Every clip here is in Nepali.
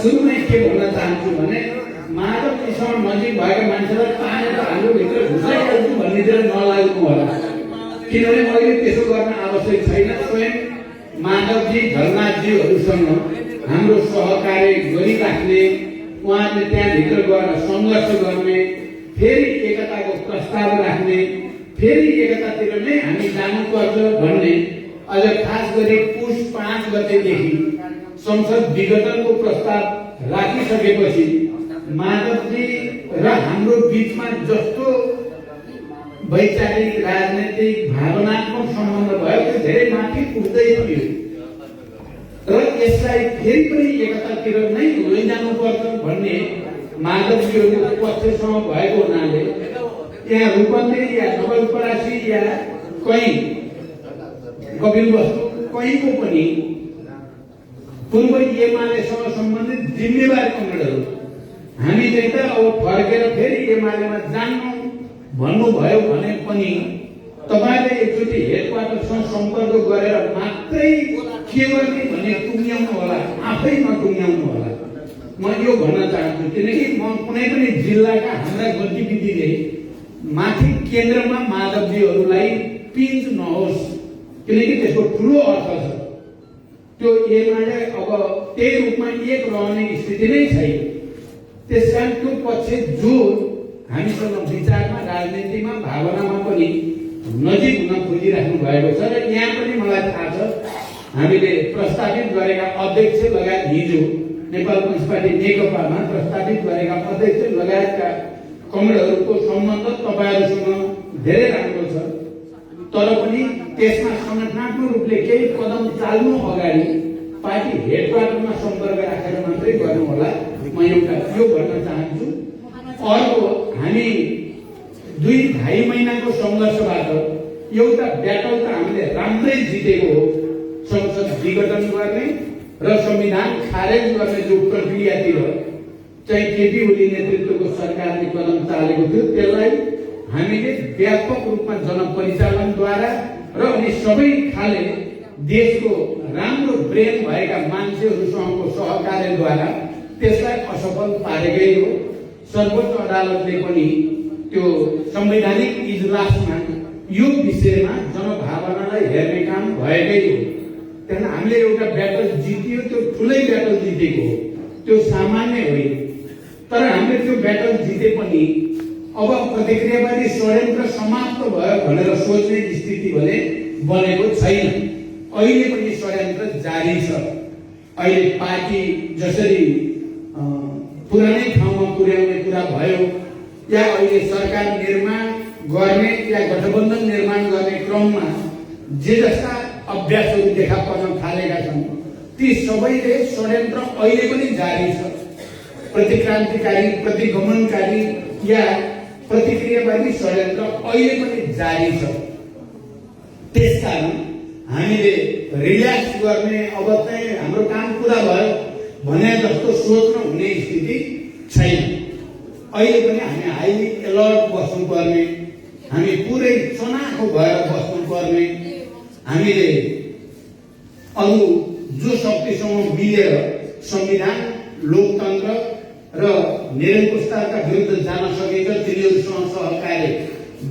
सुरुमै के भन्न चाहन्छु भने माधवजीसँग नजिक भएका मान्छेलाई तानेर हाम्रो भित्र घुसाइहाल्छु भन्ने चाहिँ नलाग्नु होला, किनभने अहिले त्यसो गर्न आवश्यक छैन। स्वयं माधवजी झलनाथजीहरूसँग हाम्रो सहकार्य गरिराख्ने, उहाँहरूले त्यहाँभित्र गएर सङ्घर्ष गर्ने, फेरि एकताको प्रस्ताव राख्ने, फेरि एकतातिर नै हामी जानुपर्छ भन्ने, अझ खास गरी पुस 5 गतेदेखि संसद विघटनको प्रस्ताव राखिसकेपछि माधवजी र हाम्रो बिचमा जस्तो वैचारिक राजनैतिक भावनात्मक सम्बन्ध भयो त्यो धेरै माथि उठ्दै थियो र यसलाई फेरि पनि एकतातिर नै लैजानुपर्छ भन्ने माधवजीहरूको पक्षसँग भएको हुनाले यहाँ रूपन्देही या नवलपरासी या कहीँ कपिलवस्तु कहीँको पनि पूर्व एमालेसँग सम्बन्धित जिम्मेवार कमरेडहरू हामी चाहिँ त अब फर्केर फेरि एमालेमा जान्नु भन्नुभयो भने पनि तपाईँले एकचोटि हेडक्वार्टरसँग सम्पर्क गरेर मात्रै के गर्ने भन्ने टुङ्ग्याउनु होला, आफै नटुङ्ग्याउनु होला। म यो भन्न चाहन्छु, किनकि म कुनै पनि जिल्लाका हाम्रा गतिविधिले माथि केन्द्रमा माधवजीहरूलाई पिन्च नहोस्, किनकि त्यसको ठुलो अर्थ छ। त्यो एमाले अब त्यही रूपमा एक रहने स्थिति नै छैन। त्यसकारण त्यो पक्ष जो हामीसँग विचारमा, राजनीतिमा, भावनामा पनि नजिक हुन खोजिराख्नु भएको छ र यहाँ पनि मलाई थाहा छ हामीले प्रस्तावित गरेका अध्यक्ष लगायत हिजो नेपाल कम्युनिस्ट पार्टी नेकपामा प्रस्तावित गरेका अध्यक्ष लगायतका कमरेडहरूको सम्बन्ध तपाईँहरूसँग धेरै राम्रो छ, तर पनि त्यसमा संगठनात्मक रूपले केही कदम चाल्नु अगाडि पार्टी हेडक्वार्टरमा सम्पर्क राखेर मात्रै गर्नु होला। म एउटा यो भन्न चाहन्छु। अर्को, हामी 2-2.5 महिनाको सङ्घर्षबाट एउटा ब्याटल त हामीले राम्रै जितेको हो। संसद विघटन गर्ने र संविधान खारेज गर्ने जो प्रक्रियातिर चाहिँ केपी ओली नेतृत्वको सरकारले कदम चालेको थियो, त्यसलाई हामीले व्यापक रूपमा जनपरिचालनद्वारा र अनि सबै खाले देशको राम्रो ब्रेन भएका मान्छेहरूसँगको सहकार्यद्वारा त्यसलाई असफल पारेकै हो। सर्वोच्च अदालतले पनि त्यो संवैधानिक इजलासमा यो विषयमा जनभावनालाई हेर्ने काम भएकै हो। त्यहाँ हामीले एउटा ब्याटल जितियो, त्यो ठुलै ब्याटल जितेको हो, त्यो सामान्य होइन। तर हामीले त्यो ब्याटल जिते पनि अब प्रतिक्रियावादी षड्यन्त्र समाप्त भयो भनेर सोच्ने स्थिति भने बनेको छैन। अहिले पनि षड्यन्त्र जारी छ। अहिले पार्टी जसरी पुरानै ठाउँमा पुर्याउने कुरा भयो या अहिले सरकार निर्माण गर्ने या गठबन्धन निर्माण गर्ने क्रममा जे जस्ता अभ्यासहरू देखा पर्न थालेका छन्, ती सबैले षड्यन्त्र अहिले पनि जारी छ। प्रतिक्रान्तिकारी, प्रतिगमनकारी या प्रतिक्रियावादी षड्यन्त्र अहिले पनि जारी छ। त्यसकारण हामीले रिल्याक्स गर्ने, अब चाहिँ हाम्रो काम पुरा भयो भने जस्तो सोच्न हुने स्थिति छैन। अहिले पनि हामी हाइली एलर्ट बस्नुपर्ने, हामी पुरै चनाखो भएर बस्नुपर्ने, हामीले अरू जो शक्तिसँग मिलेर संविधान, लोकतन्त्र र निरङ्कुशताका विरुद्ध जान सकेका तिनीहरूसँग सहकार्य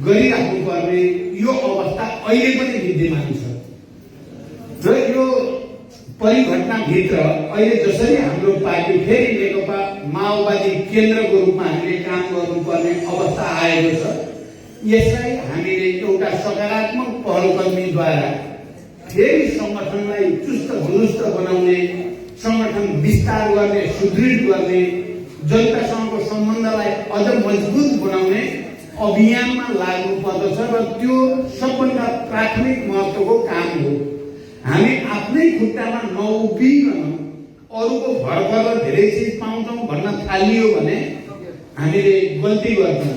गरिराख्नुपर्ने यो अवस्था अहिले पनि विद्यमान छ। र यो परिघटनाभित्र अहिले जसरी हाम्रो पार्टी फेरि नेकपा माओवादी केन्द्रको रूपमा हामीले काम गर्नुपर्ने अवस्था आएको छ, यसलाई हामीले एउटा सकारात्मक पहलकदमीद्वारा फेरि संगठनलाई चुस्त दुरुस्त बनाउने, संगठन विस्तार गर्ने, सुदृढ गर्ने, जनतासँगको सम्बन्धलाई अझ मजबुत बनाउने अभियानमा लाग्नु पर्दछ र त्यो सबभन्दा प्राथमिक महत्त्वको काम हो। हामी आफ्नै खुट्टामा नउभिकन अरूको भर पर धेरै चिज पाउँछौँ भन्न थालियो भने हामीले गल्ती गर्छौँ।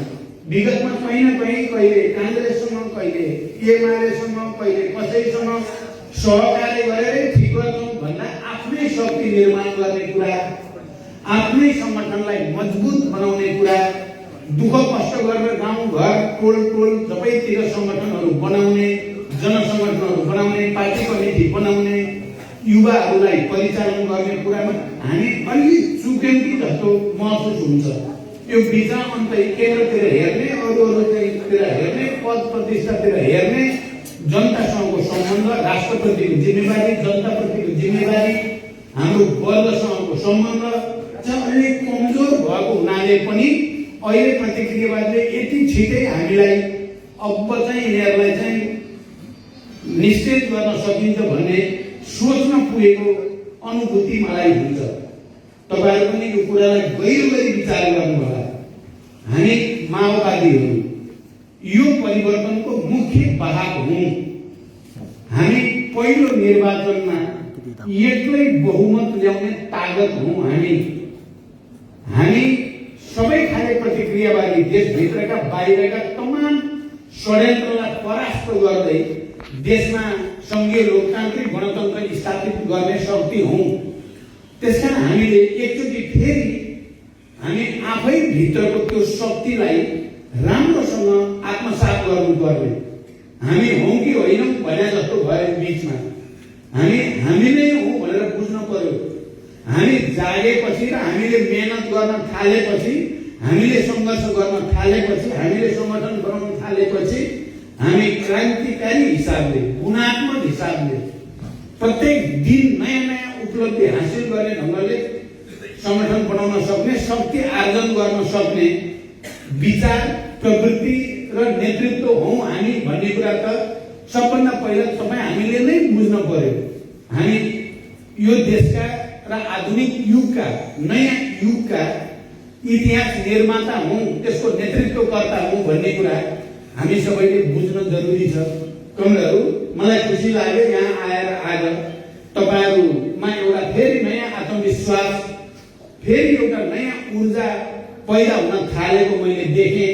विगतमा कहीँ न कहीँ कहिले काङ्ग्रेससँग, कहिले एमालेसँग, कहिले कसैसँग सहकार्य गरेरै ठिक गर्छौँ भन्दा आफ्नै शक्ति निर्माण गर्ने कुरा, आफ्नै संगठनलाई मजबुत बनाउने कुरा, दुःख कष्ट गरेर गाउँ घर टोल टोल सबैतिर संगठनहरू बनाउने, जनसंगठनहरू बनाउने, पार्टी कमिटी बनाउने, युवाहरूलाई परिचालन गर्ने कुरामा हामी अलि चुक्यौँ कि जस्तो महसुस हुन्छ। यो बिचा अन्त केन्द्रतिर हेर्ने, अरू चाहिँतिर हेर्ने, पद प्रतिष्ठातिर हेर्ने, जनतासँगको सम्बन्ध, राष्ट्रप्रतिको जिम्मेवारी, जनताप्रतिको जिम्मेवारी, हाम्रो वर्गसँगको सम्बन्ध चाहिँ अलिक कमजोर भएको हुनाले पनि अहिले प्रतिक्रियावादले यति छिटै हामीलाई अब चाहिँ यिनीहरूलाई चाहिँ निश्चित गर्न सकिन्छ भन्ने सोच्न पुगेको अनुभूति मलाई हुन्छ। तपाईहरु पनि यो कुरालाई गहिरो गरी विचार गर्नु होला। हामी माओवादीहरू यो परिवर्तनको मुख्य वाहक हौं। हामी पहिलो निर्वाचनमा एक्लै बहुमत ल्याउने ताकत हौं। हामी सबै खाले प्रतिक्रियावादी देशभित्रका बाहिरका तमाम षड्यन्त्रलाई परास्त गर्दै देशमा संघीय लोकतान्त्रिक गणतन्त्र स्थापित गर्ने शक्ति हौं। त्यसकारण हामीले एकचोटि फेरि हामी आफै भित्रको त्यो शक्तिलाई राम्रोसँग आत्मसात गर्नुपर्ने। हामी हौं कि होइनौं भने जस्तो भयो बीचमा। हामी नै हौं भनेर बुझ्न पर्यो। हामी जागेपछि र हामीले मेहनत गर्न थालेपछि, हामीले संघर्ष गर्न थालेपछि, हामीले संगठन बनाउन थालेपछि हामी क्रान्तिकारी हिसाबले, गुणात्मक हिसाबले प्रत्येक दिन नयाँ नयाँ उपलब्धि हासिल गर्ने ढंगले संगठन बनाउन सक्ने, शक्ति आर्जन गर्न सक्ने विचार, प्रवृत्ति र नेतृत्व हौं हामी भन्ने कुरा त सबभन्दा पहिला तपाई हामीले नै बुझ्न पर्यो। हामी यो देशका र आधुनिक युगका, नयाँ युगका इतिहास निर्माता हौं, त्यसको नेतृत्वकर्ता हौं भन्ने कुरा हामी सबैले बुझ्न जरुरी छ। कमरेडहरु, मलाई खुसी लाग्यो यहाँ आएर आज तपाईहरुमा एउटा फेरि नयाँ आत्मविश्वास, फेरि एउटा नयाँ ऊर्जा पैदा हुन थालेको मैले देखेँ।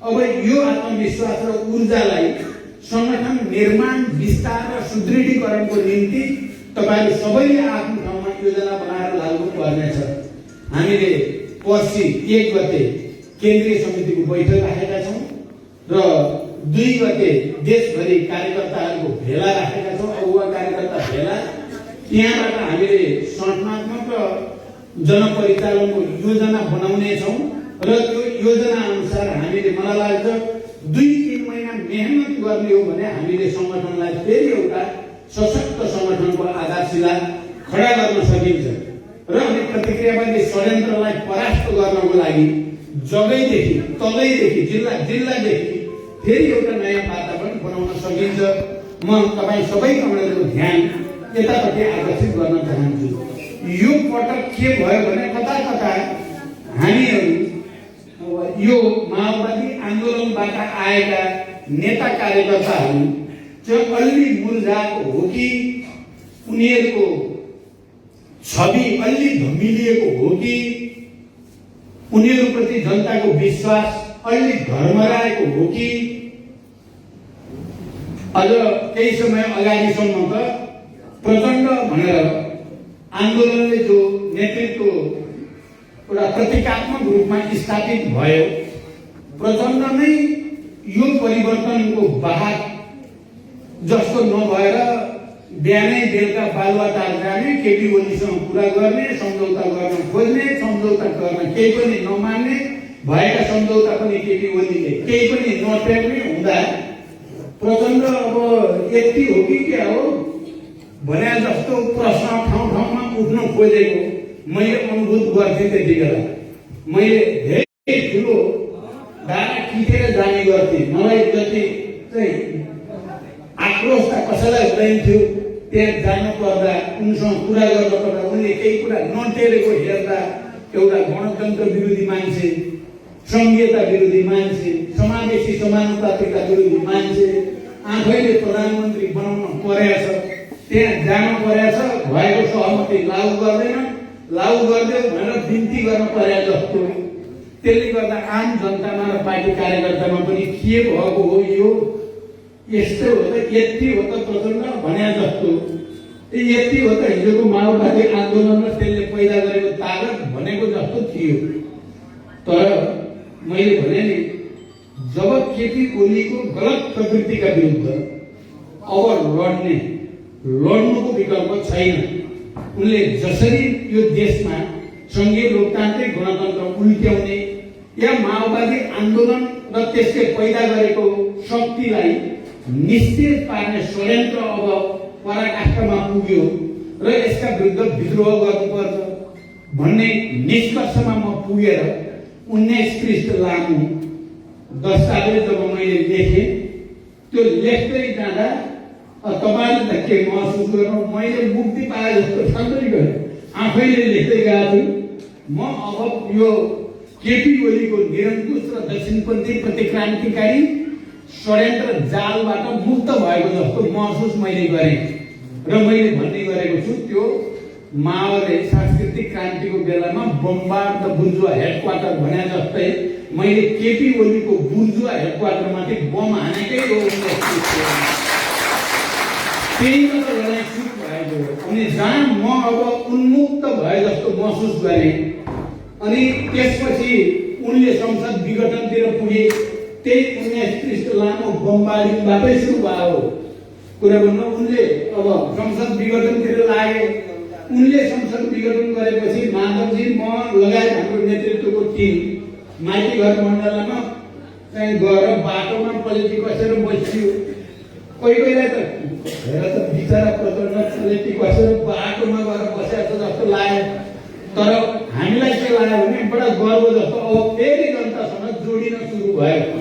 अब यो आत्मविश्वास र ऊर्जालाई संगठन निर्माण, विस्तार र सुदृढीकरणको निम्ति तपाईहरु सबैले आफ्नो ठाउँमा योजना बनाएर लाग्नु पर्नेछ। हामीले पर्सि 1 गते केन्द्रीय समितिको बैठक राखेका छौं र 2 गते देशभरि कार्यकर्ताहरूको भेला राखेका छौं, अगुवा कार्यकर्ता भेला। त्यहाँबाट हामीले संरचनात्मक र जनपरिचालनको योजना बनाउने छौं र त्यो योजना अनुसार हामीले, मलाई लाग्छ 2-3 महिना मेहनत गर्ने हो भने हामीले संगठनलाई फेरि एउटा सशक्त संगठनको आधारशिला खडा गर्न सकिन्छ। र अनि प्रतिक्रियावादी षड्यन्त्रलाई परास्त गर्नको लागि जगैदेखि, तलैदेखि, जिल्लादेखि फेरि एउटा नयाँ वातावरण बनाउन सकिन्छ। म तपाई सबै कमरेडको ध्यान यतापट्टि आकर्षित गर्न चाहन्छु। यो पटक के भयो भने कता हामीहरू यो माओवादी आन्दोलनबाट आएका नेता कार्यकर्ताहरू चाहिँ अलि मुर्झाएको हो कि उनीहरूको छवि अलि धमिलिएको हो कि उनीहरूप्रति जनताको विश्वास अलि धर्मराएको हो कि अझ केही समय अगाडिसम्म त प्रचण्ड भनेर आन्दोलनले जो नेतृत्व एउटा प्रतीकात्मक रूपमा स्थापित भयो, प्रचण्ड नै यो परिवर्तनको वाहक जस्तो नभएर बिहानै बेलुका बालुवाटार जाने, केपी ओलीसँग कुरा गर्ने, सम्झौता गर्न खोज्ने, सम्झौता गर्न केही पनि नमान्ने, भएका सम्झौता पनि केपी ओलीले केही पनि नटेर्ने हुँदा प्रचण्ड अब यति हो कि क्या हो भने जस्तो प्रश्न ठाउँमा उठ्न खोजेको मैले अनुभूत गर्थेँ। त्यति बेला मैले धेरै ठुलो धारा खिचेर जाने गर्थेँ। मलाई जति चाहिँ आक्रोश त कसैलाई हुँदैनथ्यो, त्यहाँ जानु पर्दा, उनसँग कुरा गर्नु पर्दा उनले केही कुरा नटेरेको हेर्दा एउटा गणतन्त्र विरोधी मान्छे, संघीयता विरोधी मान्छे, समावेशी समानुपातिकता विरोधी मान्छे आफैले प्रधानमन्त्री बनाउन परेछ, त्यहाँ जानु परेछ, भएको सहमति लागू गर्दैन, लागू गरिदेऊ भनेर बिन्ती गर्न परे जस्तो। त्यसले गर्दा आम जनतामा र पार्टी कार्यकर्तामा पनि के भएको हो, यो यस्तो हो त, यति हो त प्रचण्ड भने जस्तो, यति हो त हिजोको माओवादी आन्दोलन र त्यसले पैदा गरेको ताकत भनेको जस्तो थियो। तर मैले भने नि, जब केपी ओलीको गलत प्रवृत्तिका विरुद्ध अब लड्नुको विकल्प छैन। उनले जसरी यो देशमा संघीय लोकतान्त्रिक गणतन्त्र उल्ट्याउने या माओवादी आन्दोलन र त्यसले पैदा गरेको शक्तिलाई निश्चय पार्ने षड्यन्त्र अब पराकाष्ठमा पुग्यो र यसका विरुद्ध विद्रोह गर्नुपर्छ भन्ने निष्कर्षमा म पुगेर 19 पृष्ठ लामो दस्तावेज जब मैले लेखेँ, त्यो लेख्दै जाँदा तपाईहरुले त के महसुस गर्नु, मैले मुक्ति पाए जस्तो ठन्डै गरेँ। आफैले लेख्दै गएको छु, म अब यो केपी ओलीको निरङ्कुश र दक्षिणपन्थी प्रतिक्रान्तिकारी षड्यन्त्र जालबाट मुक्त भएको जस्तो महसुस मैले गरेँ र मैले भन्ने गरेको छु त्यो माओले सांस्कृतिक क्रान्तिको बेलामा बम्बार्ड द बुर्जुवा हेडक्वार्टर भने जस्तै मैले केपी ओलीको बुर्जुवा हेडक्वार्टरमाथि बम हानेकै हो। त्यही मात्र लडाइँ सुरु भएको हो। अनि जहाँ म अब उन्मुक्त भए जस्तो महसुस गरेँ, अनि त्यसपछि उनले संसद विघटनतिर पुगे। त्यही 19 पृष्ठ लामो बमबारीबाटै सुरु भयो कुरा भन्नु। उनले अब संसद विघटनतिर लागे। उनले संसद विघटन गरेपछि माधवजी म लगायत हाम्रो नेतृत्वको टिम माइती घर मण्डलमा चाहिँ गएर बाटोमा पलेटी कसेर बसियो। कोही कोहीलाई त हेर त बिचरा प्रचण्ड पलेटी कसेर बाटोमा गएर बसेको जस्तो लाग्यो, तर हामीलाई के लाग्यो भने बडा गर्व जस्तो अब फेरि जनतासँग जोडिन सुरु भयो।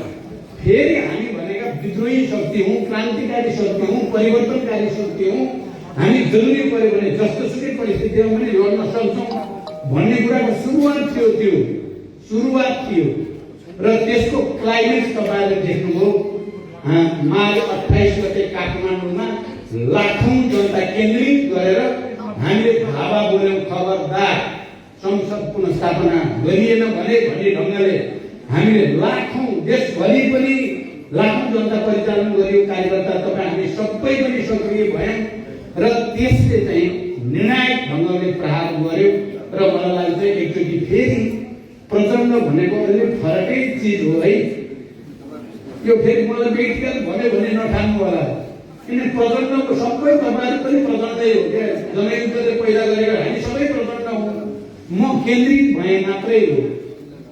फेरि हामी भनेका विद्रोही शक्ति हौँ, क्रान्तिकारी शक्ति हौँ, परिवर्तनकारी शक्ति हौँ, हामी जरुरी पर्यो भने जस्तोसुकै परिस्थितिमा पनि लड्न सक्छौँ भन्ने कुराको सुरुवात थियो। त्यो सुरुवात थियो र त्यसको क्लाइमेक्स तपाईहरुले देख्नुभयो। माघ 28 गते काठमाडौँमा लाखौं जनता केन्द्रित गरेर हामीले भावा बोल्यौं, खबरदार संसद पुनर्स्थापना गरिएन भने भन्ने ढङ्गले हामीले लाखौं देशभरि पनि लाखौं जनता परिचालन गरियो। कार्यकर्ता तपाईँ हामी सबै पनि सक्रिय भयौँ र त्यसले चाहिँ निर्णायक ढङ्गले प्रहार गर्यो र मलाई लाग्छ एकचोटि फेरि प्रचण्ड भनेको अलि फरकै चिज हो है। यो फेरि मलाई व्यक्तिगत भन्यो भने नठान्नु होला, किन प्रचण्डको सबै तपाईहरु पनि प्रचण्डै हो क्या। जनयुद्धले पैदा गरेको हामी सबै प्रचण्ड हौँ। म केन्द्रित भए मात्रै हो,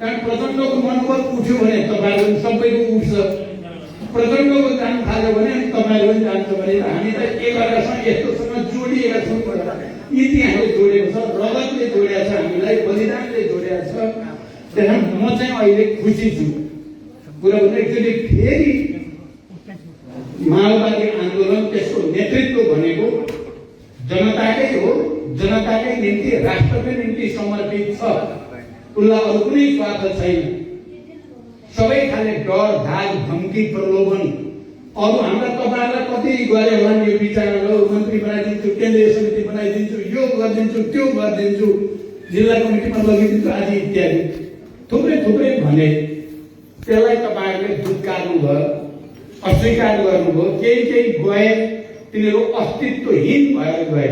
कारण प्रचण्डको मनोबल उठ्यो भने तपाईहरु सबैको उठ्छ, प्रचण्डको जान थाल्यो भने तपाईहरु पनि जान्छ भने हामीलाई एकअर्कासँग यस्तोसँग जोडिएका छौँ। इतिहासले जोडेको छ, रगतले जोडेको छ, हामीलाई बलिदानले जोडेको छ। त्यसैले म चाहिँ अहिले खुसी छु। कुरा भने एकचोटि फेरि माओवादी आन्दोलन त्यसको नेतृत्व भनेको जनताकै हो, जनताकै निम्ति राष्ट्रकै निम्ति समर्पित छ। उसलाई अरू कुनै स्वार्थ छैन। सबै खाले डर, धाक, धम्की, प्रलोभन अरू हाम्रा तपाईहरुलाई कति गरे होला नि यो विचारहरू, मन्त्री बनाइदिन्छु, केन्द्रीय समिति बनाइदिन्छु, यो गरिदिन्छु, त्यो गरिदिन्छु, जिल्ला कमिटीमा लगिदिन्छु आदि इत्यादि थुप्रै थुप्रै भने त्यसलाई तपाईहरुले दुत्कार्नु भयो, अस्वीकार गर्नुभयो। केही केही गए तिनीहरू अस्तित्वहीन भएर गए।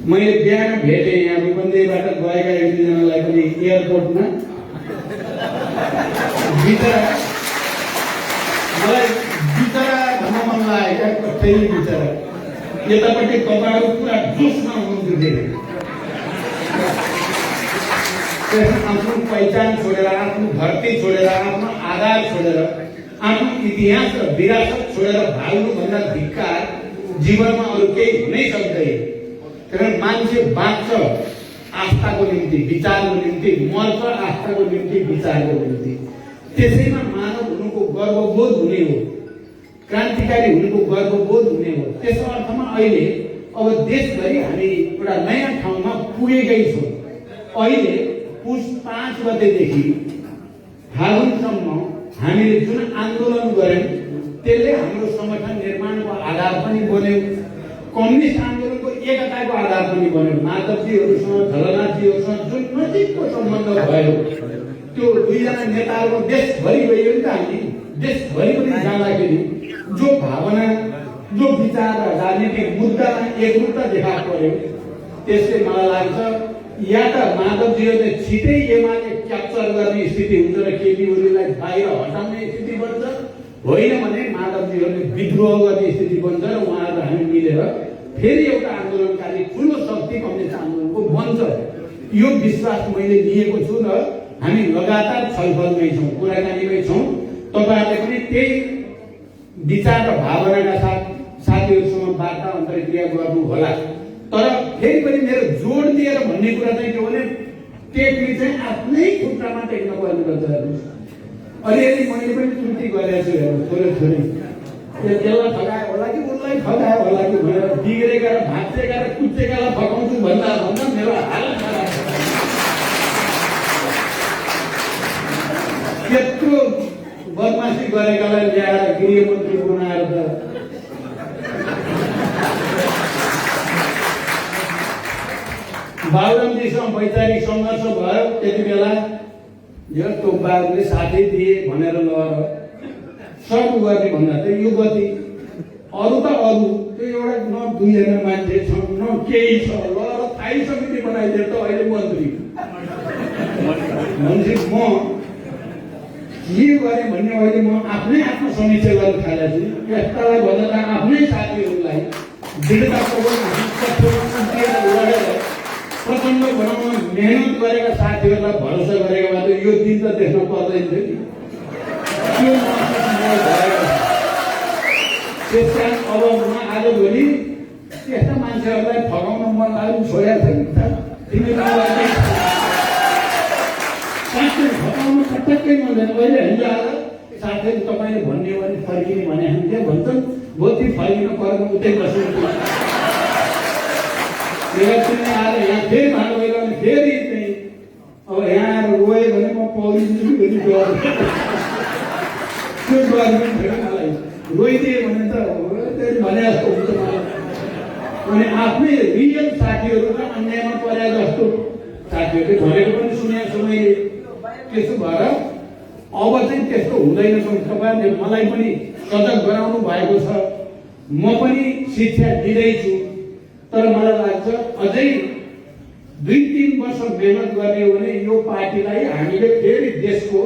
मैले बिहान भेटेँ यहाँ रूपन्देहीबाट गएका एक दुईजनालाई पनि एयरपोर्टमा। मलाई बिचरा भन्न मन लाग्यो क्या, फेरि बिचरा। यतापट्टि तपाईँहरू पुरा जोसमा हुनुहुन्थ्यो। आफ्नो पहिचान छोडेर, आफ्नो धरती छोडेर, आफ्नो आधार छोडेर, आफ्नो इतिहास र विरासत छोडेर भाग्नुभन्दा धिक्कार जीवनमा अरू केही हुनै सक्दैन। कारण मान्छे बाँच्छ आस्थाको निम्ति, विचारको निम्ति, मर्छ आस्थाको निम्ति, विचारको निम्ति। त्यसैमा मानव हुनुको गर्वबोध हुने हो, क्रान्तिकारी हुनुको गर्वबोध हुने हो। त्यसो अर्थमा अहिले अब देशभरि हामी एउटा नयाँ ठाउँमा पुगेकै छौँ। अहिले पुस 5 गतेदेखि फागुनसम्म हामीले जुन आन्दोलन गर्यौं त्यसले हाम्रो संगठन निर्माणको आधार पनि बन्यो। कम्युनिस्ट आन्दोलनको एकताको आधार पनि बन्यो। माधवजीहरूसँग, झलनाथजीहरूसँग जुन नजिकको सम्बन्ध भयो, त्यो दुईजना नेताहरूको देशभरि गयो नि त। हामी देशभरि पनि जाँदाखेरि जो भावना, जो विचार र राजनीतिक मुद्दामा एकरूपता देखा पर्यो, त्यसले मलाई लाग्छ या त माधवजीहरूले छिटै एमाले क्याप्चर गर्ने स्थिति हुन्छ र केपी ओलीलाई बाहिर हटाउने स्थिति बन्छ, होइन भने माधवजीहरूले विद्रोह गर्ने स्थिति बन्छ र उहाँहरू हामी मिलेर फेरि एउटा आन्दोलनकारी ठुलो शक्ति कम्युनिस्ट आन्दोलनको बन्छ। यो विश्वास मैले लिएको छु र हामी लगातार छलफलमै छौँ, कुराकानीमै छौँ। तपाईँहरूले पनि त्यही विचार र भावनाका साथ साथीहरूसँग वार्ता अन्तर्क्रिया गर्नु होला। तर फेरि पनि मेरो जोड दिएर भन्ने कुरा चाहिँ के भने टेक्ने चाहिँ आफ्नै खुट्टामा टेक्न पर्ने गर्छ। अलिअलि मैले पनि त्रुटि गरेको छु, हेर्नु थोरै थोरै त्यसलाई ठगायो होला कि उसलाई ठगायो होला कि भनेर बिग्रेका र भाँचेका र कुचेकालाई फकाउँछु भन्दा भन्दा मेरो हालत खराब छ। त्यत्रो बदमासी गरेकालाई ल्याएर गृहमन्त्री बनाएर त बाबुरामजीसँग वैचारिक सङ्घर्ष भयो। त्यति बेला यो टोपबाहरूले साथै दिए भनेर ल सब गर्ने भन्दा चाहिँ यो गति अरू त अरू त्यो एउटा न 2 मान्छे छ न केही छ, ल स्थायी समिति बनाइदिएर त अहिले मन्त्री मान्छे म के गरेँ भन्ने अहिले म आफ्नो समीक्षा गर्न थालेको छु। यस्तालाई भन्दा आफ्नै साथीहरूलाई दृढतापूर्वक लडेर प्रचण्ड बनाउन मेहनत गरेका साथीहरूलाई भरोसा गरेको भए त यो दिन त देख्न पर्दैन थियो नि। त्यो त्यस कारण अब म आजभोलि त्यस्ता मान्छेहरूलाई फगाउन मन लाग्नु छोडेको छ कि तिमीलाई साँच्चै फकाउन पटक्कै मन छैन। अहिले हिजो आज साथीहरू तपाईँले भन्ने हो भने फर्किने भने हामीले भन्छन् गोती फर्किन पर्नु उतै बस्नु आएर यहाँ फेरि भाँडो गएर फेरि चाहिँ अब यहाँ आएर गयो भने म पौडिन्छु फेरि त्यो गर्नु मलाई रोइदिएँ भने त भने जस्तो हुन्छ मलाई। अनि आफ्नै रियल साथीहरू र अन्यायमा परे जस्तो साथीहरूले भनेको पनि सुनेको छु मैले। त्यसो भएर अब चाहिँ त्यस्तो हुँदैन। तपाईँहरूले मलाई पनि सजग गराउनु भएको छ, म पनि शिक्षा दिँदैछु। तर मलाई लाग्छ अझै 2-3 वर्ष मेहनत गर्ने हो भने यो पार्टीलाई हामीले फेरि देशको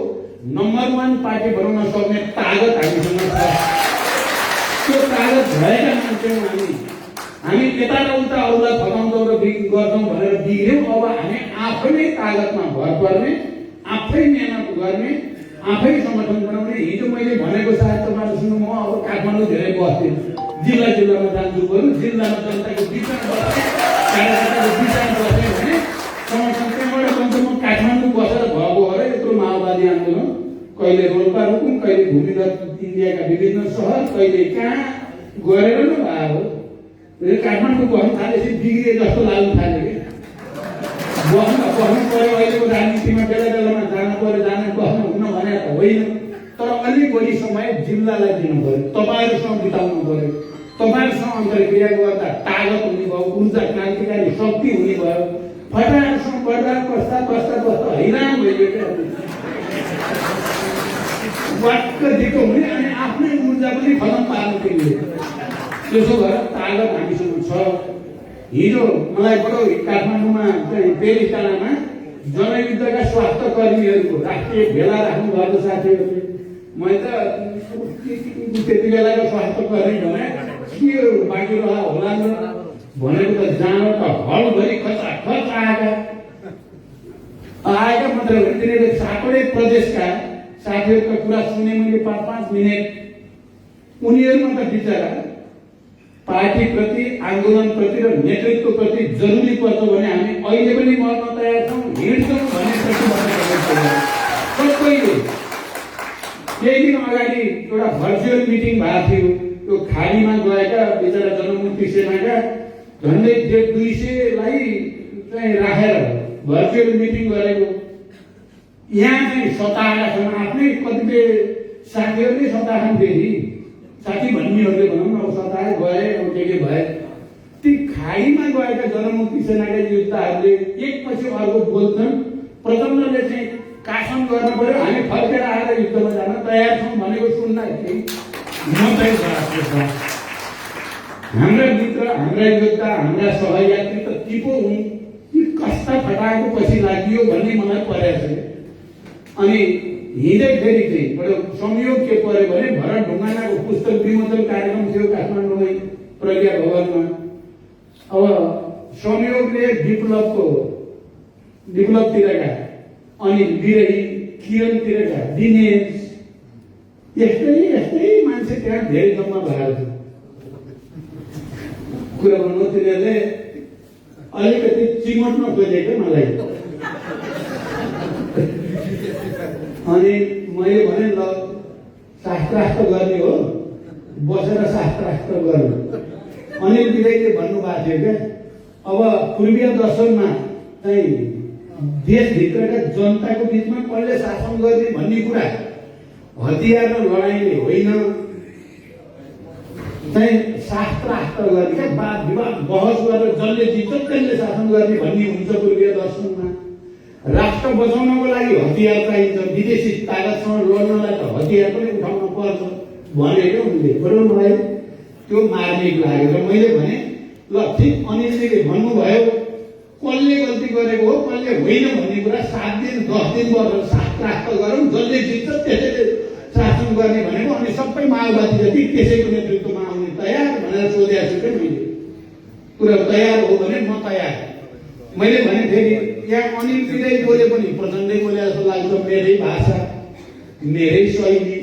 नम्बर 1 पार्टी बनाउन सक्ने तागत हामीसँग छ। त्यो तागत भएका मान्छे हामी यता र उता अरूलाई फकाउँछौँ र गर्छौँ भनेर बिग्र्यौँ। अब हामी आफ्नै तागतमा भर पर्ने, आफै मेहनत गर्ने, आफै संगठन बनाउने। हिजो मैले भनेको सायद तपाईँहरू सुन्नु, म अब काठमाडौँ धेरै बस्थेँ, जिल्लामा जान्छु बरु जिल्लामा जनताको विचार कार्यकर्ताको विचार बसेँ भने संगठन त्यहाँबाट बन्छ। म काठमाडौँ बसेर भएको अरे यत्रो माओवादी आन्दोलन, कहिले रोल्पा रुकुम, कहिले भूमिगत इन्डियाका विभिन्न सहर, कहिले कहाँ गरेर न भयो। काठमाडौँ बस्नु थालेपछि बिग्रिए जस्तो लाग्नु थाल्यो कि बस्नु पऱ्यो। अहिलेको राजनीतिमा बेला बेलामा जानु पऱ्यो, बस्नु हुन भने त होइन। तर अलिक बढी समय जिल्लालाई दिनु पऱ्यो, तपाईँहरूसँग बिताउनु पऱ्यो। तपाईँहरूसँग अन्तर्क्रिया गर्दा तागत हुने भयो, ऊर्जा क्रान्तिकारी शक्ति हुने भयो। फटाहरूसँग गर्दा कस्ता हैरान भइयो क्या, वाक्क दिएको हुने अनि आफ्नै ऊर्जा पनि खतम पार्नु पर्यो। त्यसो भएर तागत हामीसँग छ। हिजो मलाई बडो काठमाडौँमा चाहिँ पेरिस्टालामा जनयुद्धका स्वास्थ्य कर्मीहरूको राष्ट्रिय भेला राख्नु भएको साथीहरूले, मैले त त्यति बेलाको स्वास्थ्य कर्मी भने के बाँकी रह होला भनेको त जान त हलभरि खचाखच आएका मात्र हो। तिनीहरू 7वटै प्रदेशका साथीहरूका कुरा सुने मैले 5-5 मिनट। उनीहरूमा त बिचरा पार्टीप्रति, आन्दोलनप्रति र नेतृत्वप्रति जरुरी पर्छ भने हामी अहिले पनि मर्न तयार छौँ, हिँड्छौँ भन्ने प्रतिबद्धता सबैले। केही दिन अगाडि एउटा भर्चुअल मिटिङ भएको थियो, त्यो खाडीमा गएका बिचरा जनमुक्ति सेनाका झन्डै 200लाई चाहिँ राखेर भर्चुअल मिटिङ गरेको। यहाँ चाहिँ सताएका छन्, आफ्नै कतिपय साथीहरूले सताएछन्। फेरि साथी भन्नेहरूले भनौँ न, अब सताए गए, अब के भए। ती खाडीमा गएका जनमुक्ति सेनाका योद्धाहरूले एकपछि अर्को बोल्छन्। प्रचण्डले चाहिँ शासन गर्न पर्यो, हामी फर्केर आएर युद्धमा जान तयार छौँ भनेको सुन्दा म चाहिँ हाम्रा मित्र, हाम्रा योद्धा, हाम्रा सहयात्री त टिपो हुन्, ती कस्ता फटाएको पछि लागियो भन्ने मलाई परेको छ। अनि हिजै फेरि चाहिँ एउटा संयोग के पर्यो भने भरत ढुङ्गानाको पुस्तक विमोचन कार्यक्रम थियो काठमाडौँमै प्रज्ञा भवनमा। अब संयोगले विप्लवको विप्लवतिरका, अनि विरही किरणतिरका दिनेश, यस्तै मान्छे त्यहाँ धेरै जम्मा भएको छ। कुरा भन्नु तिनीहरूले अलिकति चिमट्न खोजेको मलाई। अनि मैले भने ल शास्त्रार्थ गर्ने हो, बसेर शास्त्रार्थ गर्नु। अनिल विजयले भन्नुभएको थियो क्या, अब पूर्वीय दर्शनमा चाहिँ देशभित्रका जनताको बिचमा कसले शासन गर्ने भन्ने कुरा हतियार र लडाइँले होइन, चाहिँ शास्त्रार्थ गर्ने क्या, वाद विवाद बहस गरेर जसले जित्छ त्यसले शासन गर्ने भन्ने हुन्छ पूर्वीय दर्शनमा। राष्ट्र बचाउनको लागि हतियार चाहिन्छ, विदेशी ताकतसँग लड्नलाई त हतियार पनि उठाउन पर्छ भनेको उनले। बरु मलाई त्यो मार्मिक लाग्यो र मैले भने ल ठिक अनिलजीले भन्नुभयो, कसले गल्ती गरेको हो कसले होइन भन्ने कुरा 7 दिन 10 दिन बसेर शास्त्रार्थ गरौँ, जसले जित्छ त्यसैले शासन गर्ने भनेको। अनि सबै माओवादी जति त्यसैको नेतृत्वमा आउने तयार भनेर सोधेको छु क्या मैले। कुरा तयार हो भने म तयार। मैले भने फेरि यहाँ अनिल विजय बोले पनि प्रचण्डै बोले जस्तो लाग्छ, मेरै भाषा मेरै शैली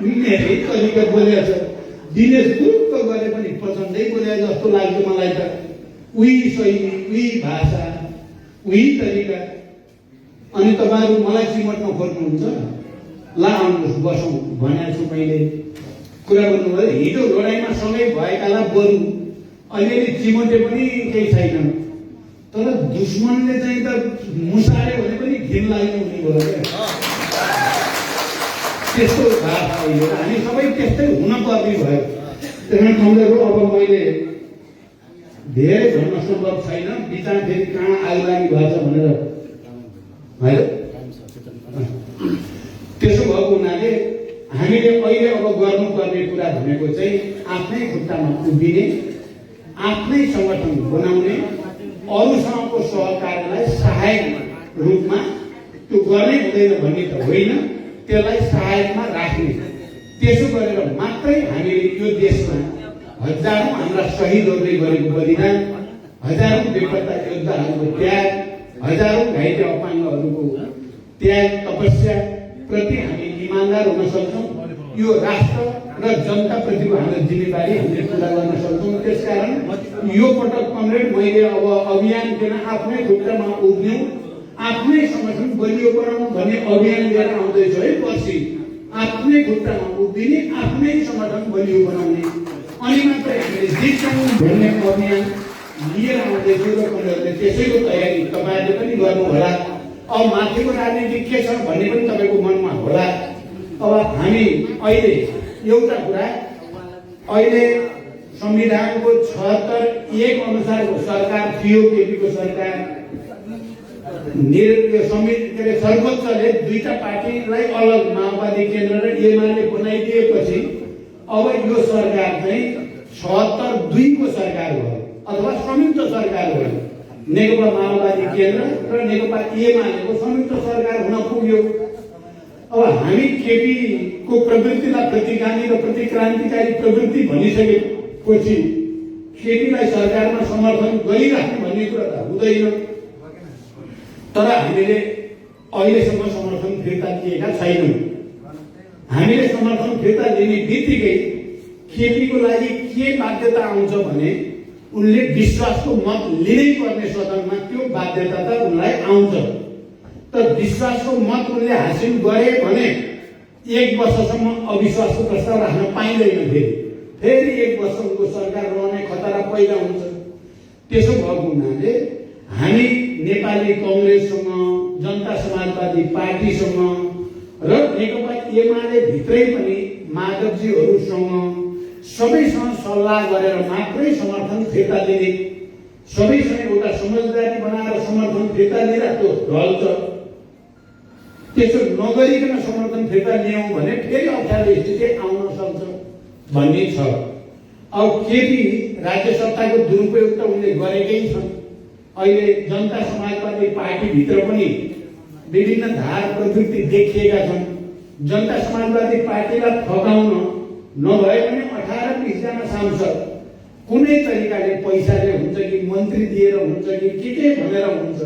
मेरै तरिका बोलेको छ। दिनेश गुरुङ गरे पनि प्रचण्डै बोले जस्तो लाग्छ मलाई त। उही शैली उही भाषा उही तरिका। अनि तपाईँहरू मलाई चिमट्न खोज्नुहुन्छ, ल आउनुहोस् बसौँ भनेको छु मैले। कुरा गर्नुभयो हिजो लडाइँमा सँगै भएकालाई बरु अलिअलि चिमटे पनि केही छैन, तर दुश्मनले चाहिँ त मुसारे भने पनि घिन लाग्ने हुने भयो क्या। त्यस्तो भाषा अहिले हामी सबै त्यस्तै हुन पर्ने भयो। त्यहाँ ठम्बेको अब मैले धेरै भन्न सम्भव छैन, बिचमा फेरि कहाँ आगो लागि भएछ भनेर होइन। त्यसो भएको हुनाले हामीले अहिले अब गर्नुपर्ने कुरा भनेको चाहिँ आफ्नै खुट्टामा उभिने, आफ्नै सङ्गठन बनाउने, अरूसँगको सहकार्यलाई सहायक रूपमा त्यो गर्नै हुँदैन भन्ने त होइन, त्यसलाई सहायकमा राख्ने। त्यसो गरेर मात्रै हामीले यो देशमा हजारौं हाम्रा शहीदहरूले गरेको बलिदान, हजारौं बेपत्ता योद्धाहरूको त्याग, हजारौं घाइते अपाङ्गहरूको त्याग तपस्या प्रति हामी इमानदार हुन सक्छौँ। यो राष्ट्र र जनताप्रतिको हाम्रो जिम्मेवारी हामीले पुरा गर्न सक्छौँ। त्यसकारण यो पटक कमरेड मैले अब अभियान किन आफ्नै खुट्टामा उभियौँ, आफ्नै सङ्गठन बलियो बनाउँ भन्ने अभियान लिएर आउँदैछ है। पछि आफ्नै खुट्टामा उभिने, आफ्नै सङ्गठन बलियो बनाउने, अनि मात्रै हामीले जित्छौँ भन्ने अभियान लिएर आउँदैछौँ। र कमरेडले त्यसैको तयारी तपाईँहरूले पनि गर्नु होला। अब माथिको राजनीति के छ भन्ने पनि तपाईँको मनमा होला। अब हामी अहिले एउटा कुरा, अहिले संविधानको 76(1) अनुसारको सरकार थियो, केपीको सरकार। सर्वोच्चले दुईटा पार्टीलाई अलग माओवादी केन्द्र र एमाले बनाइदिएपछि अब यो सरकार चाहिँ 76(2) को सरकार भयो अथवा संयुक्त सरकार भयो। नेकपा माओवादी केन्द्र र नेकपा एमालेको संयुक्त सरकार हुन पुग्यो। अब हामी केपीको प्रवृत्तिलाई प्रतिगामी र प्रतिक्रान्तिकारी प्रवृत्ति भनिसकेपछि केपीलाई सरकारमा समर्थन गरिराख्ने भन्ने कुरा त हुँदैन। तर हामीले अहिलेसम्म समर्थन फिर्ता लिएका छैनौँ। हामीले समर्थन फिर्ता लिने बित्तिकै केपीको लागि के बाध्यता आउँछ भने उनले विश्वासको मत लिनै पर्ने सदनमा, त्यो बाध्यता त उनलाई आउँछ। तर विश्वासको मत उनले हासिल गरे भने 1 वर्षसम्म अविश्वासको प्रस्ताव राख्न पाइँदैन। फेरि 1 वर्ष उनको सरकार रहने खतरा पैदा हुन्छ। त्यसो भएको हुनाले हामी नेपाली कङ्ग्रेससँग, जनता समाजवादी पार्टीसँग र नेकपा एमाले भित्रै पनि माधवजीहरूसँग सबैसँग सल्लाह गरेर मात्रै समर्थन फिर्ता लिने, सबैसँग एउटा समझदारी बनाएर समर्थन फिर्ता लिइरहेको दल छ। त्यसो नगरिकन समर्थन फिर्ता लियौँ भने फेरि अप्ठ्यारो स्थिति आउन सक्छ भन्ने छ। अब केपी राज्य सत्ताको दुरुपयोग त उनले गरेकै छन्। अहिले जनता समाजवादी पार्टीभित्र पनि विभिन्न धार प्रवृत्ति देखिएका छन्। जनता समाजवादी पार्टीलाई फकाउन नभए पनि 18-20 जना सांसद कुनै तरिकाले पैसाले हुन्छ कि मन्त्री दिएर हुन्छ कि के भनेर हुन्छ,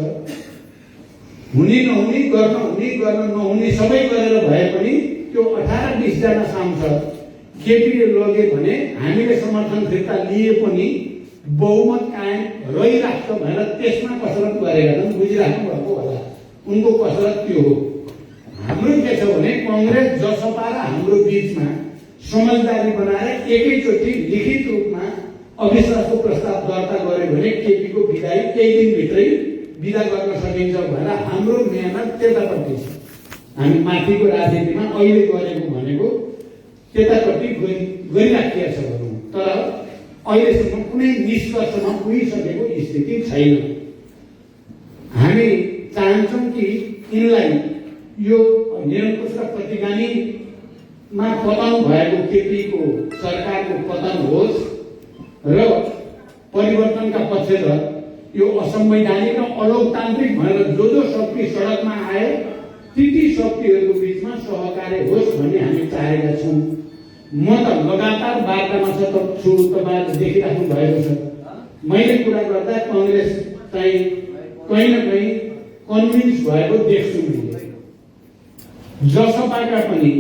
हुने नहुने, गर्न हुने गर्न नहुने सबै गरेर भए पनि त्यो 18-20 जना सांसद केपीले लगे भने हामीले समर्थन फिर्ता लिए पनि बहुमत कायम रहिराख्छ भनेर त्यसमा कसरत गरेका छन्। बुझिराख्नु भएको होला उनको कसरत त्यो हो। हाम्रो के छ भने कांग्रेस जसपा र हाम्रो बीचमा समझदारी बनाएर एकैचोटि लिखित रूपमा अविश्वासको प्रस्ताव दर्ता गर्यो भने केपीको विदाई केही दिनभित्रै विदा गर्न सकिन्छ भनेर हाम्रो मेहनत त्यतापट्टि छ। हामी माथिको राजनीतिमा अहिले गरेको भनेको त्यतापट्टि गरिराखिया छ भनौँ, तर अहिलेसम्म कुनै निष्कर्षमा पुगिसकेको स्थिति छैन। हामी चाहन्छौँ कि यिनलाई यो निरङ्कुश र प्रतिगामीमा पतन भएको केपीको सरकारको पतन होस् र परिवर्तनका पक्षधर यो असंवैधानिक र अलोकतान्त्रिक भनेर जो शक्ति सडकमा आए ती शक्तिहरूको बीचमा सहकार्य होस् भन्ने हामी चाहेका छौँ। म त लगातार वार्तामा छु, तपाईँहरूले देखिराख्नु भएको छ। मैले कुरा गर्दा कांग्रेस चाहिँ कहीँ न कहीँ कन्भिन्स भएको देख्छु मैले। जसपाका पनि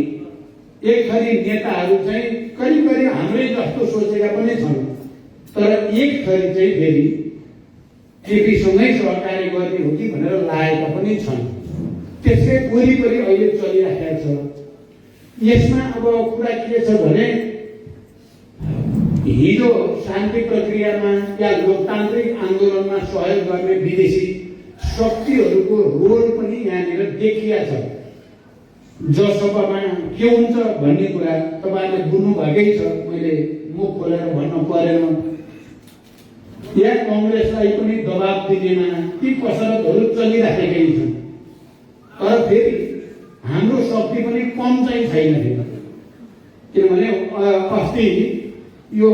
एक थरी नेताहरू चाहिँ करिब करिब हाम्रै जस्तो सोचेका पनि छन्, तर एक थरी चाहिँ फेरि केपीसँगै सहकार्य गर्ने हो कि भनेर लागेका पनि छन्। त्यसकै वरिपरि अहिले चलिरहेको छ। यसमा अब कुरा के छ भने हिजो शान्ति प्रक्रियामा या लोकतान्त्रिक आन्दोलनमा सहयोग गर्ने विदेशी शक्तिहरूको रोल पनि यहाँनिर देखिया छ। जसपामा के हुन्छ भन्ने कुरा तपाईँहरूले बुझ्नु भएकै छ, मैले मुख खोलेर भन्न परेन। या कांग्रेसलाई पनि दबाब दिनेमा ती कसरतहरू चलिराखेकै छन्, तर फेरि हाम्रो शक्ति पनि कम चाहिँ छैन फेरि। किनभने अस्ति यो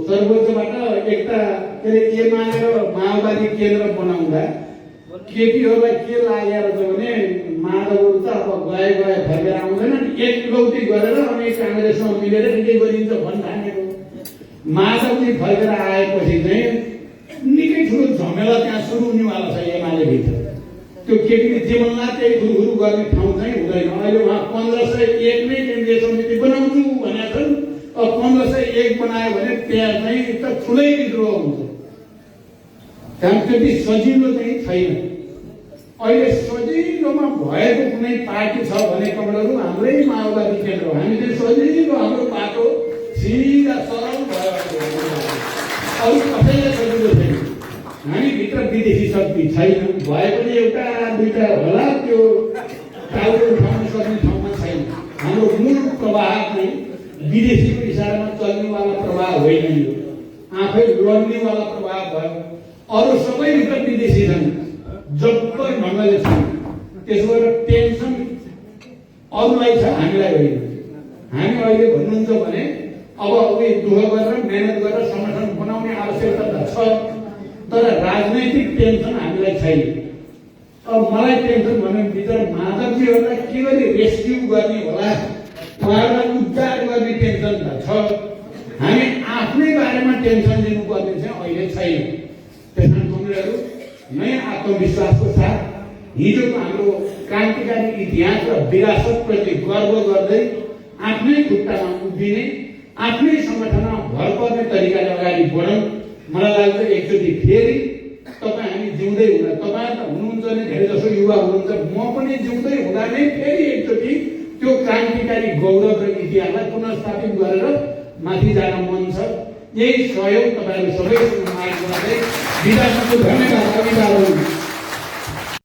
सर्वोच्चबाट एकता के अरे एमाले र माओवादी केन्द्र बनाउँदा केपीहरूलाई के लागेर छ भने माधवहरू त अब गए फर्केर आउँदैन, एकलौटी गरेर अनि कांग्रेससँग मिलेर के गरिन्छ भन्ठानेको। माधवजी फर्केर आएपछि चाहिँ निकै ठुलो झमेला त्यहाँ सुरु हुनेवाला छ एमाले भित्र। त्यो केपीले जीवनलाई त्यही गुरुगुरु गर्ने ठाउँ चाहिँ हुँदैन। अहिले उहाँ 1501 नै केन्द्रीय समिति बनाउँछु भनेका छन्। अब 1501 बनायो भने त्यहाँ चाहिँ त ठुलै विद्रोह हुन्छ। त्यहाँ त्यति सजिलो चाहिँ छैन। अहिले सजिलोमा भएको कुनै पार्टी छ भने कमलहरू हाम्रै माओवादी केन्द्र हो। हामी चाहिँ सजिलो हाम्रो बाटो सिधा सरल भयो, अरू कसैले सजिलो छैन। हामी भित्र विदेशी शक्ति छैन, भए पनि एउटा दुईटा होला, त्यो टाउको उठाउन सक्ने ठाउँमा छैन। हाम्रो मूल प्रवाह चाहिँ विदेशीको इसारामा चल्नेवाला प्रवाह होइन, यो आफै लड्नेवाला प्रवाह भयो। अरू सबै भित्र विदेशी छन्, जब्बर ढङ्गले छन्। त्यसो भएर टेन्सन अरूलाई छ, हामीलाई होइन। हामी अहिले भन्नुहुन्छ भने अब उही दुःख गरेर मेहनत गरेर संगठन बनाउने आवश्यकता त छ, तर राजनैतिक टेन्सन हामीलाई छैन। अब मलाई टेन्सन भने भित्र माधवजीहरूलाई के गरी रेस्क्यु गर्ने होला, उहाँहरूलाई उद्धार गर्ने टेन्सन त छ। हामी आफ्नै बारेमा टेन्सन लिनुपर्ने चाहिँ अहिले छैन। त्यसमा कमरेडहरू नयाँ आत्मविश्वासको साथ हिजोको हाम्रो क्रान्तिकारी इतिहास र विरासतप्रति गर्व गर्दै आफ्नै खुट्टामा उभिने, आफ्नै सङ्गठनमा भर पर्ने तरिकाले अगाडि बढौँ। मलाई लाग्छ एकचोटि फेरि तपाईँ हामी जिउँदै हुँदा, तपाईँ त हुनुहुन्छ नि धेरै जसो युवा हुनुहुन्छ, म पनि जिउँदै हुँदा नै फेरि एकचोटि त्यो क्रान्तिकारी गौरव र इतिहासलाई पुनर्स्थापित गरेर माथि जान मन छ। यही सहयोग तपाईँहरू सबैसँग माग गर्दै बिदा गर्छु। धन्यवाद।